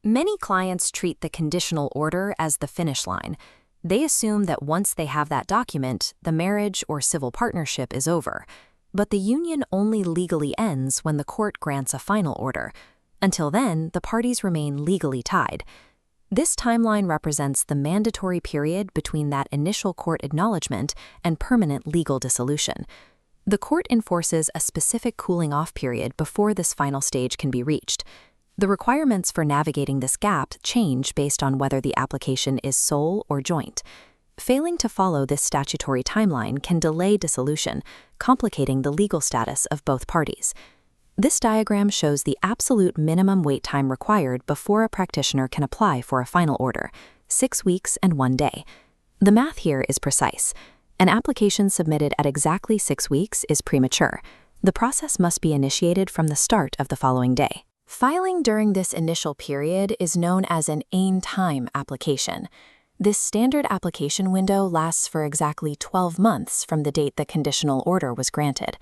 Many clients treat the conditional order as the finish line. They assume that once they have that document, the marriage or civil partnership is over. But the union only legally ends when the court grants a final order. Until then, the parties remain legally tied. This timeline represents the mandatory period between that initial court acknowledgement and permanent legal dissolution. The court enforces a specific cooling-off period before this final stage can be reached. The requirements for navigating this gap change based on whether the application is sole or joint. Failing to follow this statutory timeline can delay dissolution, complicating the legal status of both parties. This diagram shows the absolute minimum wait time required before a practitioner can apply for a final order: 6 weeks and 1 day. The math here is precise. An application submitted at exactly 6 weeks is premature. The process must be initiated from the start of the following day. Filing during this initial period is known as an ain-time application. This standard application window lasts for exactly 12 months from the date the conditional order was granted.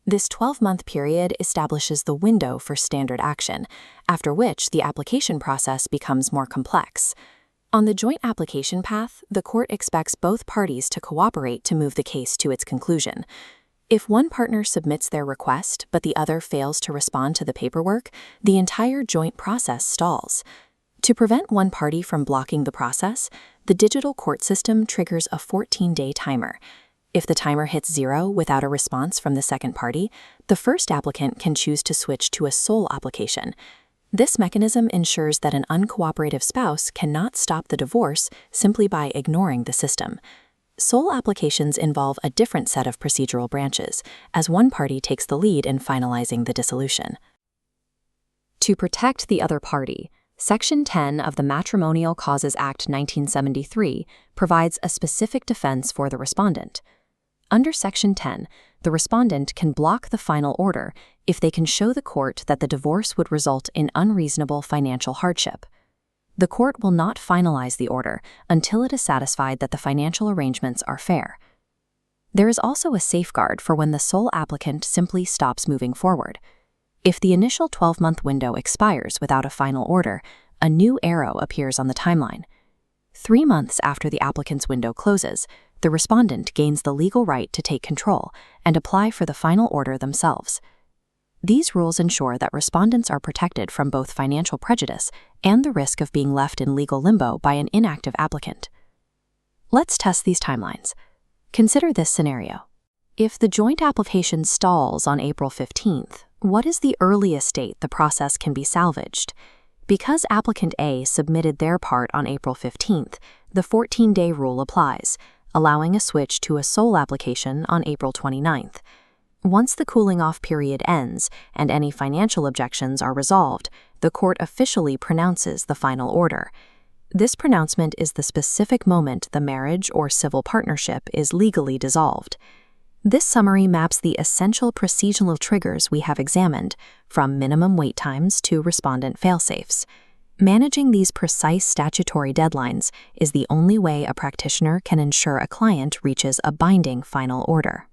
This 12-month period establishes the window for standard action, after which the application process becomes more complex. On the joint application path, the court expects both parties to cooperate to move the case to its conclusion. If one partner submits their request but the other fails to respond to the paperwork, the entire joint process stalls. To prevent one party from blocking the process, the digital court system triggers a 14-day timer. If the timer hits 0 without a response from the second party, the first applicant can choose to switch to a sole application. This mechanism ensures that an uncooperative spouse cannot stop the divorce simply by ignoring the system. Sole applications involve a different set of procedural branches, as one party takes the lead in finalizing the dissolution. To protect the other party, Section 10 of the Matrimonial Causes Act 1973 provides a specific defense for the respondent. Under Section 10, the respondent can block the final order if they can show the court that the divorce would result in unreasonable financial hardship. The court will not finalize the order until it is satisfied that the financial arrangements are fair. There is also a safeguard for when the sole applicant simply stops moving forward. If the initial 12-month window expires without a final order, a new arrow appears on the timeline. 3 months after the applicant's window closes, the respondent gains the legal right to take control and apply for the final order themselves. These rules ensure that respondents are protected from both financial prejudice and the risk of being left in legal limbo by an inactive applicant. Let's test these timelines. Consider this scenario. If the joint application stalls on April 15th, what is the earliest date the process can be salvaged? Because applicant A submitted their part on April 15th, the 14-day rule applies, allowing a switch to a sole application on April 29th. Once the cooling-off period ends and any financial objections are resolved, the court officially pronounces the final order. This pronouncement is the specific moment the marriage or civil partnership is legally dissolved. This summary maps the essential procedural triggers we have examined, from minimum wait times to respondent fail-safes. Managing these precise statutory deadlines is the only way a practitioner can ensure a client reaches a binding final order.